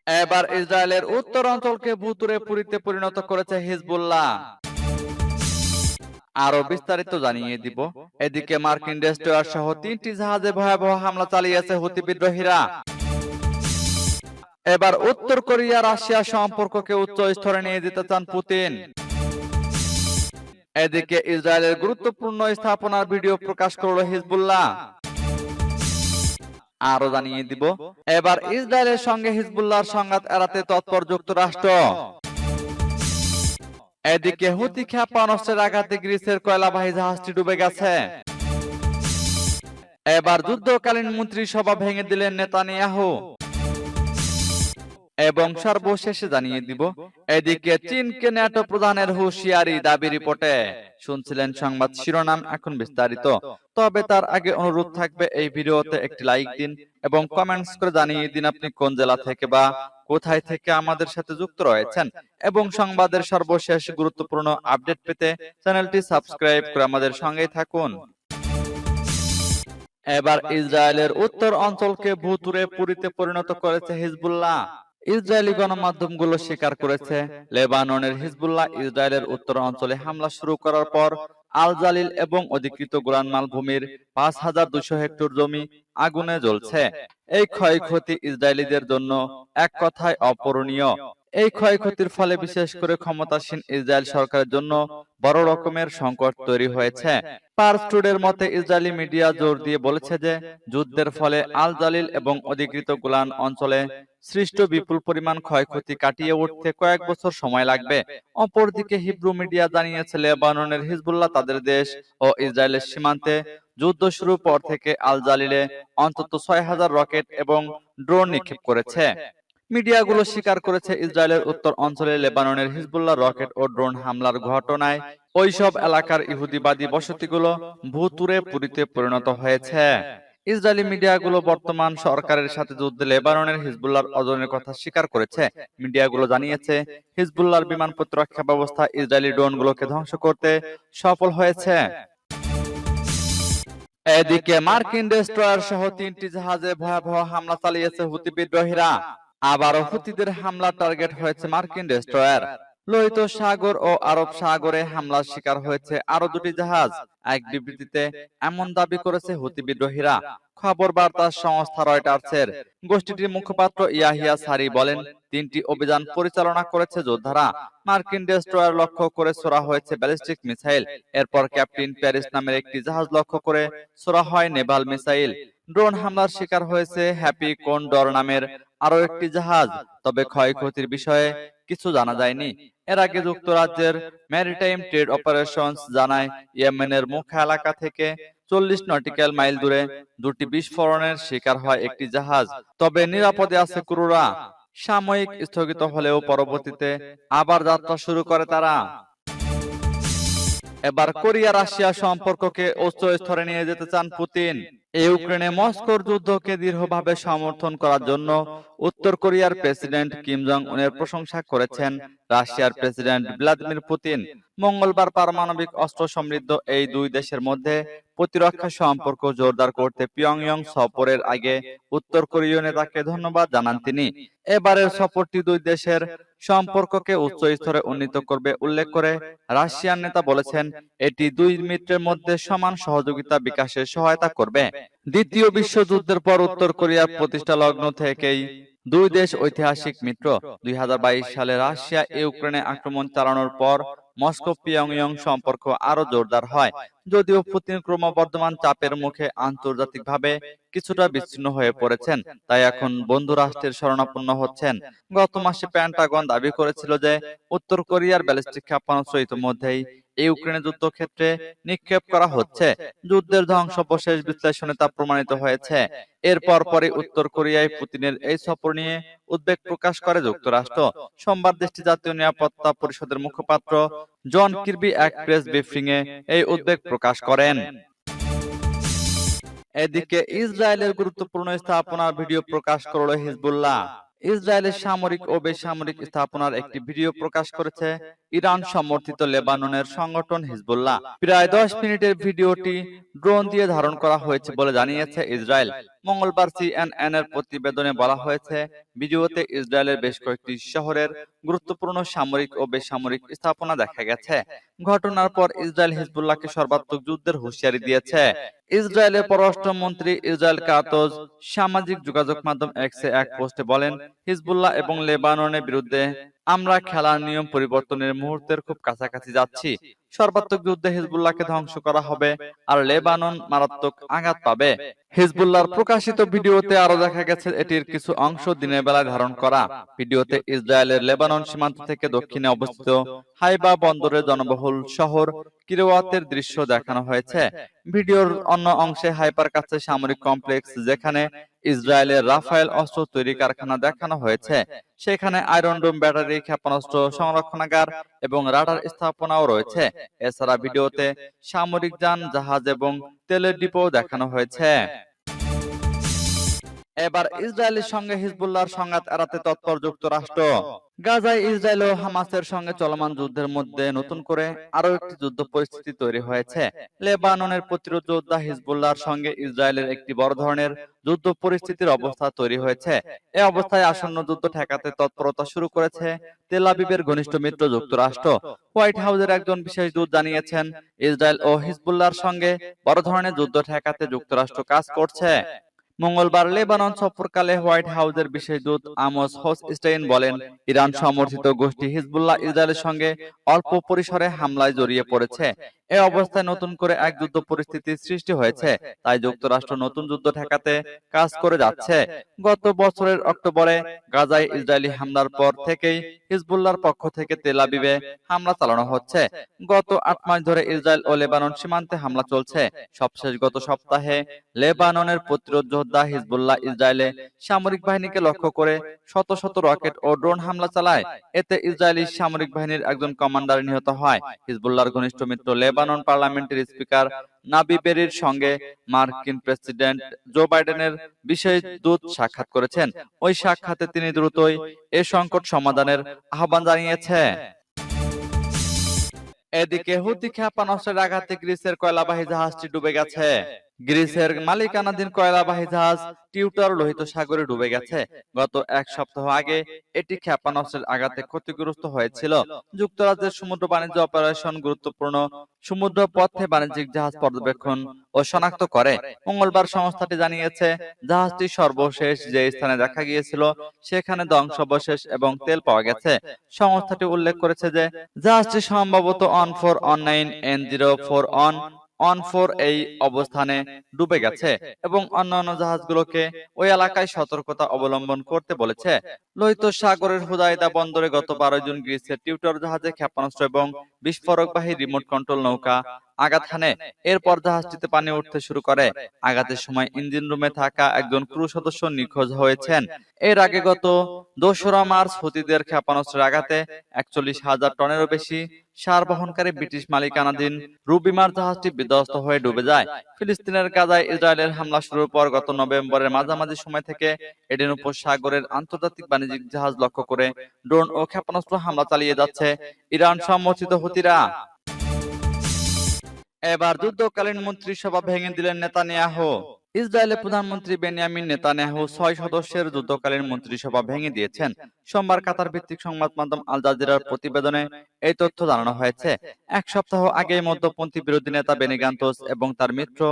এবার ইসরায়েলের উত্তর অঞ্চলকে ভুতুড়ে পুরীতে পরিণত করেছে হিজবুল্লাহ। আরো বিস্তারিত জানিয়ে দিব। এদিকে মার্কিন ডেস্ট্রয়ার সহ 3টি জাহাজে ভয়াবহ হামলা চালিয়েছে হুতি বিদ্রোহীরা। এবার উত্তর কোরিয়া রাশিয়া সম্পর্ককে উচ্চ স্তরে নিয়ে যেতে চান পুতিন। এদিকে ইসরায়েলের গুরুত্বপূর্ণ স্থাপনার ভিডিও প্রকাশ করল হিজবুল্লাহ। আরো জানিয়ে দিব, এবার ইসরায়েলের সঙ্গে হিজবুল্লাহর সংঘাত এড়াতে তৎপর যুক্তরাষ্ট্র। এদিকে হুতি ক্ষেপণাস্ত্রের আঘাতে গ্রিসের কয়লাবাহী জাহাজটি ডুবে গেছে। এবার যুদ্ধকালীন মন্ত্রিসভা ভেঙে দিলেন নেতানিয়াহু। এবং সর্বশেষে জানিয়ে দিব, এদিকে চীনকে ন্যাটো প্রধানের হুঁশিয়ারি দাবি রিপোর্টে। শুনছিলেন সংবাদ শিরোনাম, এখন বিস্তারিত। তবে তার আগে অনুরোধ থাকবে এই ভিডিওতে একটি লাইক দিন এবং কমেন্টস করে জানিয়ে দিন আপনি কোন জেলা থেকে বা কোথায় থেকে আমাদের সাথে যুক্ত রয়েছেন, এবং সংবাদের সর্বশেষ গুরুত্বপূর্ণ আপডেট পেতে চ্যানেলটি সাবস্ক্রাইব করে আমাদের সঙ্গেই থাকুন। এবার ইসরায়েলের উত্তর অঞ্চলকে ভুতুড়ে পুরীতে পরিণত করেছে হিজবুল্লাহ। ইসরায়েলি গণমাধ্যমগুলো স্বীকার করেছে, লেবাননের হিজবুল্লাহ ইসরায়েলের উত্তর অঞ্চলে হামলা শুরু করার পর আল জালিল এবং অধিকৃত গোলান মালভূমির 5200 হেক্টর জমি আগুনে জ্বলছে। এই ক্ষয়ক্ষতি ইসরায়েলিদের জন্য এক কথায় অপূরণীয়। এই ক্ষয়ক্ষতির ফলে বিশেষ করে ক্ষমতাসীন ইসরায়েল সরকারের জন্য বড় রকমের সংকট তৈরি হয়েছে। পার্স টুডের মতে ইসরায়েলি মিডিয়া জোর দিয়ে বলেছে যে যুদ্ধের ফলে আল জালিল এবং অধিকৃত গোলান অঞ্চলে সৃষ্ট বিপুল পরিমাণ ক্ষয়ক্ষতি কাটিয়ে উঠতে কয়েক বছর সময় লাগবে। অপরদিকে হিব্রু মিডিয়া জানিয়েছে, লেবাননের হিজবুল্লাহ তাদের দেশ ও ইসরায়েলের সীমান্তে যুদ্ধ শুরুর পর থেকে আল জালিলে অন্তত 6000 রকেট এবং ড্রোন নিক্ষেপ করেছে। মিডিয়াগুলো স্বীকার করেছে, ইসরায়েলের উত্তর অঞ্চলে লেবাননের হিজবুল্লাহ রকেট ও ড্রোন হামলার ঘটনায় ওইসব এলাকার ইহুদিবাদী বসতিগুলো ভুতুড়ে পুরীতে পরিণত হয়েছে। ইসরায়েলি মিডিয়াগুলো বর্তমান সরকারের সাথে যুদ্ধে লেবাননের হিজবুল্লাহর অর্জনের কথা স্বীকার করেছে। মিডিয়াগুলো জানিয়েছে, হিজবুল্লাহর বিমান প্রতিরক্ষা ব্যবস্থা ইসরায়েলি ড্রোনগুলোকে ধ্বংস করতে সফল হয়েছে। এদিকে মার্কিন ডেস্ট্রয়ার সহ 3টি জাহাজে ভয়াবহ হামলা চালিয়েছে হুতি বিদ্রোহীরা। আবারও হুতিদের হামলার টার্গেট হয়েছে মার্কিন ডেস্ট্রয়ার। লোহিত সাগর ও আরব সাগরে হামলার শিকার হয়েছে আরো 2টি জাহাজ। এক বিবৃতিতে এমন দাবি করেছে হুতি বিদ্রোহীরা। খবর বার্তা সংস্থা রয়টার্সের গোষ্ঠীটির মুখপাত্র ইয়াহিয়া সারি বলেন, 3টি অভিযান পরিচালনা করেছে যোদ্ধারা। মার্কিন ডেস্ট্রয়ার লক্ষ্য করে ছোড়া হয়েছে ব্যালিস্টিক মিসাইল। এরপর ক্যাপ্টেন প্যারিস নামের একটি জাহাজ লক্ষ্য করে ছোড়া হয় নেভাল মিসাইল। ড্রোন হামলার শিকার হয়েছে হ্যাপি কোন্ডর নামের আরো একটি জাহাজ। তবে ক্ষয়ক্ষতির বিষয়ে কিছু জানা যায়নি। এর আগে যুক্তরাজ্যের ম্যারিটাইম ট্রেড অপারেশনস জানায়, ইয়েমেনের মুখ্য এলাকা থেকে 40 নটিক্যাল মাইল দূরে 2টি বিস্ফোরণের শিকার হয় একটি জাহাজ। তবে নিরাপদে আছে ক্রুরা। সাময়িক স্থগিত হলেও পরবর্তীতে আবার যাত্রা শুরু করে তারা। এবার কোরিয়া রাশিয়া সম্পর্ককে উচ্চ স্তরে নিয়ে যেতে চান পুতিন। ইউক্রেনে মস্কোর যুদ্ধকে দৃঢ়ভাবে সমর্থন করার জন্য উত্তর কোরিয়ার প্রেসিডেন্ট কিম জং উনের প্রশংসা করেছেন রাশিয়ার প্রেসিডেন্ট ভ্লাদিমির পুতিন। মঙ্গলবার পারমাণবিক অস্ত্র সমৃদ্ধ এই দুই দেশের মধ্যে প্রতিরক্ষা সম্পর্ক জোরদার করতে পিয়ংইয়ং সফরের আগে উত্তর কোরীয় নেতাকে ধন্যবাদ জানান তিনি। এবারের সফরটি দুই দেশের সম্পর্ককে উচ্চ স্তরে উন্নীত করবে উল্লেখ করে রাশিয়ান নেতা বলেছেন, এটি দুই মিত্রের মধ্যে সমান সহযোগিতা বিকাশে সহায়তা করবে। দ্বিতীয় বিশ্বযুদ্ধের পর উত্তর কোরিয়ার প্রতিষ্ঠা লগ্ন থেকেই দুই দেশ ঐতিহাসিক মিত্র। 2022 সালে রাশিয়া ইউক্রেনে আক্রমণ চালানোর পর মস্কো পিয়ংইয়ং সম্পর্ক আরো জোরদার হয়। যদিও পুতিন ক্রমবর্ধমান চাপের মুখে আন্তর্জাতিকভাবে কিছুটা বিচ্ছিন্ন হয়ে পড়েছেন, তাই এখন বন্ধু রাষ্ট্রের শরণাপন্ন হচ্ছেন। গত মাসে পেন্টাগন দাবি করেছিল যে উত্তর কোরিয়ার ব্যালিস্টিক ক্ষেপণাস্ত্র ইতিমধ্যেই ইউক্রেনের যুদ্ধক্ষেত্রে নিক্ষেপ করা হচ্ছে। যুদ্ধের ধ্বংসাবশেষ বিশ্লেষণে তা প্রমাণিত হয়েছে। এরপর পরে উত্তর কোরিয়ায় পুতিনের এই সফর নিয়ে উদ্বেগ প্রকাশ করে যুক্তরাষ্ট্র। সোমবার দেশটির জাতীয় নিরাপত্তা পরিষদের মুখপাত্র জন কির্বি এক প্রেস ব্রিফিংয়ে এই উদ্বেগ প্রকাশ করেন। এদিকে ইসরায়েলের গুরুত্বপূর্ণ স্থাপনার ভিডিও প্রকাশ করল হিজবুল্লাহ। ইসরায়েলের সামরিক ও বেসামরিক স্থাপনার একটি ভিডিও প্রকাশ করেছে ইরান সমর্থিত লেবাননের সংগঠন হিজবুল্লাহ। প্রায় 10 মিনিটের ভিডিওটি ড্রোন দিয়ে ধারণ করা হয়েছে বলে জানিয়েছে ইসরায়েল। মঙ্গলবার CNN এর প্রতিবেদনে বলা হয়েছে, ভিডিওতে ইসরায়েলের বেশ কয়েকটি শহরের গুরুত্বপূর্ণ সামরিক ও বেসামরিক স্থাপনা দেখা গেছে। ঘটনার পর ইসরায়েল হিজবুল্লাহকে সর্বাত্মক যুদ্ধের হুঁশিয়ারি দিয়েছে। ইসরায়েলের পররাষ্ট্রমন্ত্রী ইসরায়েল কাতজ সামাজিক যোগাযোগ মাধ্যম এক্সে এক পোস্টে বলেন, হিজবুল্লাহ এবং লেবাননের বিরুদ্ধে আমরা খেলার নিয়ম পরিবর্তনের মুহূর্তের খুব কাছাকাছি যাচ্ছি। সর্বাত্মক যুদ্ধে হিজবুল্লাহকে ধ্বংস করা হবে আর লেবানন মারাত্মক আঘাত পাবে। হিজবুল্লাহর প্রকাশিত ভিডিওতে আরো দেখা গেছে এটির কিছু অংশ দিনের বেলায় ধারণ করা। ভিডিওতে ইসরায়েলের লেবানন সীমান্ত থেকে দক্ষিণে অবস্থিত হাইবা বন্দরের জনবহুল শহর কিরওয়াতের দৃশ্য দেখানো হয়েছে। ভিডিওর অন্য অংশে হাইপার কাছে সামরিক কমপ্লেক্স, যেখানে ইসরায়েলের রাফায়েল অস্ত্র তৈরি কারখানা দেখানো হয়েছে। সেখানে আয়রন ডোম ব্যাটারি, ক্ষেপণাস্ত্র সংরক্ষণাগার এবং রাডার স্থাপনাও রয়েছে। এছাড়া ভিডিওতে সামরিক যান, জাহাজ এবং তেলের ডিপো দেখানো হয়েছে। এবার ইসরায়েলের সঙ্গে হিজবুল্লাহর সংঘাত এড়াতে তৎপর যুক্তরাষ্ট্র। গাজায় ইসরায়েল ও হামাসের সঙ্গে চলমান যুদ্ধের মধ্যে নতুন করে আরো একটি যুদ্ধ পরিস্থিতি তৈরি হয়েছে। লেবাননের প্রতিরোধ যোদ্ধা হিজবুল্লাহর সঙ্গে ইসরায়েলের একটি বড় ধরনের যুদ্ধ পরিস্থিতির অবস্থা তৈরি হয়েছে। এ অবস্থায় আসন্ন যুদ্ধ ঠেকাতে তৎপরতা শুরু করেছে তেল আবিবের ঘনিষ্ঠ মিত্র যুক্তরাষ্ট্র। হোয়াইট হাউসের একজন বিশেষ দূত জানিয়েছেন, ইসরায়েল ও হিজবুল্লাহর সঙ্গে বড় ধরনের যুদ্ধ ঠেকাতে যুক্তরাষ্ট্র কাজ করছে। মঙ্গলবার লেবানন সফরকালে হোয়াইট হাউসের বিশেষ দূত আমোস হোচস্টাইন বলেন, ইরান সমর্থিত গোষ্ঠী হিজবুল্লাহ ইসরায়েলের সঙ্গে অল্প পরিসরে হামলায় জড়িয়ে পড়েছে। এ অবস্থায় নতুন করে এক যুদ্ধ পরিস্থিতির সৃষ্টি হয়েছে, তাই যুক্তরাষ্ট্র নতুন যুদ্ধ ঠেকাতে কাজ করে যাচ্ছে। গত বছরের অক্টোবরে গাজায় ইসরায়েলি হামলার পর থেকেই হিজবুল্লাহর পক্ষ থেকে তেল আবিবে হামলা চালানো হচ্ছে। গত 8 মাস ধরে ইসরায়েল ও লেবানন সীমান্তে হামলা চলছে। সবশেষ গত সপ্তাহে লেবাননের প্রতিরোধ যোদ্ধা হিজবুল্লাহ ইসরায়েলে সামরিক বাহিনীকে লক্ষ্য করে শত শত রকেট ও ড্রোন হামলা চালায়। এতে ইসরায়েলি সামরিক বাহিনীর একজন কমান্ডার নিহত হয়। হিজবুল্লাহর ঘনিষ্ঠ মিত্র লেবানন পার্লামেন্টের স্পিকার নাবি বেরির সঙ্গে মার্কিন প্রেসিডেন্ট জো বাইডেনের বিশেষ দূত সাক্ষাৎ করেছেন। ওই সাক্ষাতে তিনি দ্রুতই এ সংকট সমাধানের আহ্বান জানিয়েছে। এদিকে হুতি ক্ষেপণাস্ত্রের আঘাতে গ্রিসের কয়লাবাহী জাহাজটি ডুবে গেছে। গ্রিসের মালিকানাধীন কয়লাবাহী জাহাজ টিউটর লোহিত সাগরে ডুবে গেছে। গত এক সপ্তাহ আগে এটি ক্ষেপণাস্ত্রের আঘাতে ক্ষতিগ্রস্ত হয়েছিল। যুক্তরাজ্যের সমুদ্র বাণিজ্য অপারেশন গুরুত্বপূর্ণ সমুদ্র পথে বাণিজ্যিক জাহাজ পর্যবেক্ষণ ও শনাক্ত করে। মঙ্গলবার সংস্থাটি জানিয়েছে, জাহাজটি সর্বশেষ যে স্থানে দেখা গিয়েছিল সেখানে ধ্বংসাবশেষ এবং তেল পাওয়া গেছে। সংস্থাটি উল্লেখ করেছে যে জাহাজটি সম্ভবত অন 419 N04 এই অবস্থানে ডুবে গেছে এবং অন্যান্য জাহাজগুলোকে ওই এলাকায় সতর্কতা অবলম্বন করতে বলেছে। লোহিত সাগরের হুদায়দা বন্দরে গত 12 জুন গ্রিসের টিউটর জাহাজে ক্ষেপণাস্ত্র এবং বিস্ফোরকবাহী রিমোট কন্ট্রোল নৌকা আঘাত হানে। এরপর জাহাজটিতে পানি উঠতে শুরু করে। আঘাতের সময় ইঞ্জিন রুমে থাকা একজন ক্রু সদস্য নিখোঁজ হয়েছেন। এর আগে গত 2রা মার্চ হুতিদের ক্ষেপণাস্ত্রের আঘাতে 41,000 টনেরও বেশি সার বহনকারী ব্রিটিশ মালিকানাধীন রুবিমার জাহাজটি বিধ্বস্ত হয়ে ডুবে যায়। ফিলিস্তিনের গাজায় ইসরায়েলের হামলা শুরুর পর গত নভেম্বরের মাঝামাঝি সময় থেকে এডেন উপসাগরের আন্তর্জাতিক বাণিজ্যিক জাহাজ লক্ষ্য করে ড্রোন ও ক্ষেপণাস্ত্র হামলা চালিয়ে যাচ্ছে ইরান সমর্থিত হুতিরা। এবার যুদ্ধকালীন মন্ত্রিসভা ভেঙে দিলেন নেতানিয়াহু। ইসরায়েলের প্রধানমন্ত্রী বেনিয়ামিন নেতানিয়াহু 6 সদস্যের যুদ্ধকালীন মন্ত্রিসভা ভেঙে দিয়েছেন। সোমবার কাতার ভিত্তিক সংবাদ মাধ্যম আল জাজিরার প্রতিবেদনে এই তথ্য জানানো হয়েছে। এক সপ্তাহ আগে মধ্যপন্থী বিরোধী নেতা বেনি গান্তজ এবং তার মিত্র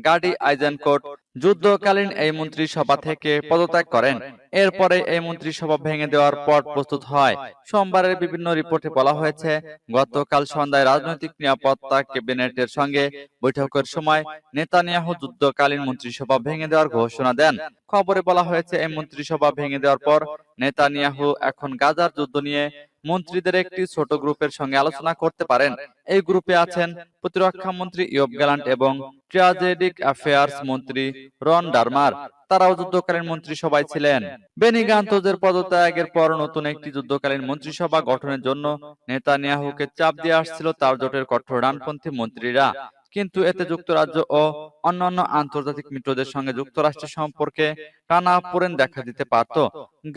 গাডি আইজেনকোট যুদ্ধকালীন এই মন্ত্রিসভা থেকে পদত্যাগ করেন। এরপরে এই মন্ত্রিসভা ভেঙে দেওয়ার পট প্রস্তুত হয়। সোমবারের বিভিন্ন রিপোর্টে বলা হয়েছে, গতকাল সন্ধ্যায় রাজনৈতিক নিরাপত্তা ক্যাবিনেটের সঙ্গে বৈঠকের সময় নেতানিয়াহু যুদ্ধকালীন মন্ত্রিসভা ভেঙে দেওয়ার ঘোষণা দেন। খবরে বলা হয়েছে, এই মন্ত্রিসভা ভেঙে দেওয়ার পর নেতানিয়াহু এখন গাজার যুদ্ধ নিয়ে মন্ত্রীদের একটি ছোট গ্রুপের সঙ্গে আলোচনা করতে পারেন। এই গ্রুপে আছেন প্রতিরক্ষা মন্ত্রী ইয়োব গ্যালান্ট এবং স্ট্র্যাটেজিক অ্যাফেয়ার্স মন্ত্রী রন ডারমার। তারাও যুদ্ধকালীন মন্ত্রিসভায় ছিলেন। বেনি গান্তজের পদত্যাগের পর নতুন একটি যুদ্ধকালীন মন্ত্রিসভা গঠনের জন্য নেতানিয়াহুকে চাপ দিয়ে আসছিল তার জোটের কঠোর ডানপন্থী মন্ত্রীরা। কিন্তু এতে যুক্তরাজ্য ও অন্যান্য আন্তর্জাতিক মিত্রদের সঙ্গে যুক্তরাষ্ট্রের সম্পর্কে টানাপোড়েন দেখা দিতে পারত।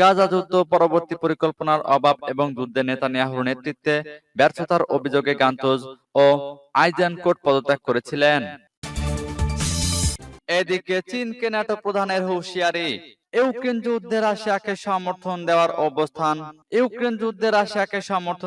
গাজা যুদ্ধ পরবর্তী পরিকল্পনার অভাব এবং যুদ্ধে নেতানিয়াহুর নেতৃত্বে ব্যর্থতার অভিযোগে গান্তজ ও আইজেনকোট পদত্যাগ করেছিলেন। এদিকে চীনকে ন্যাটো প্রধানের হুঁশিয়ারি। ইউক্রেন যুদ্ধে রাশিয়াকে সমর্থন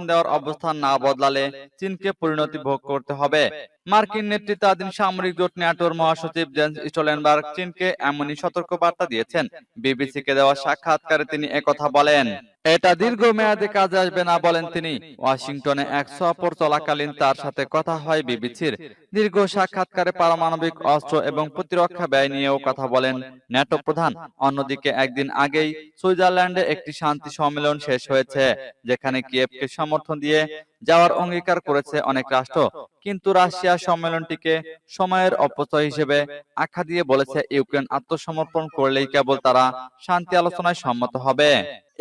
দেওয়ার অবস্থান না বদলালে চীনকে পরিণতি ভোগ করতে হবে। মার্কিন নেতৃত্বাধীন সামরিক জোট ন্যাটোর মহাসচিব জেন্স স্টোলটেনবার্গ চীনকে এমনই সতর্কবার্তা দিয়েছেন। বিবিসিকে দেওয়া সাক্ষাৎকারে তিনি একথা বলেন। এটা দীর্ঘমেয়াদে কাজে আসবে না বলেন তিনি। ওয়াশিংটনে এক সফর চলাকালীন তার সাথে কথা হয় বিবিসির। দীর্ঘ সাক্ষাৎকারে পারমাণবিক অস্ত্র এবং প্রতিরক্ষা ব্যয় নিয়েও কথা বলেন ন্যাটো প্রধান। অন্যদিকে একদিন আগেই সুইজারল্যান্ডে একটি শান্তি সম্মেলন শেষ হয়েছে, যেখানে কিয়েভকে সমর্থন দিয়ে যাওয়ার অঙ্গীকার করেছে অনেক রাষ্ট্র। কিন্তু রাশিয়া সম্মেলনটিকে সময়ের অপচয় হিসেবে আখ্যা দিয়ে বলেছে, ইউক্রেন আত্মসমর্পণ করলেই কেবল তারা শান্তি আলোচনায় সম্মত হবে।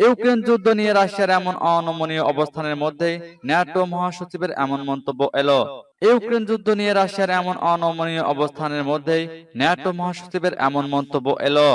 ইউক্রেন যুদ্ধ নিয়ে রাশিয়ার এমন অনমনীয় অবস্থানের মধ্যেই ন্যাটো মহাসচিবের এমন মন্তব্য এলো। ইউক্রেন যুদ্ধ নিয়ে রাশিয়ার এমন অনমনীয় অবস্থানের মধ্যেই ন্যাটো মহাসচিবের এমন মন্তব্য এলো।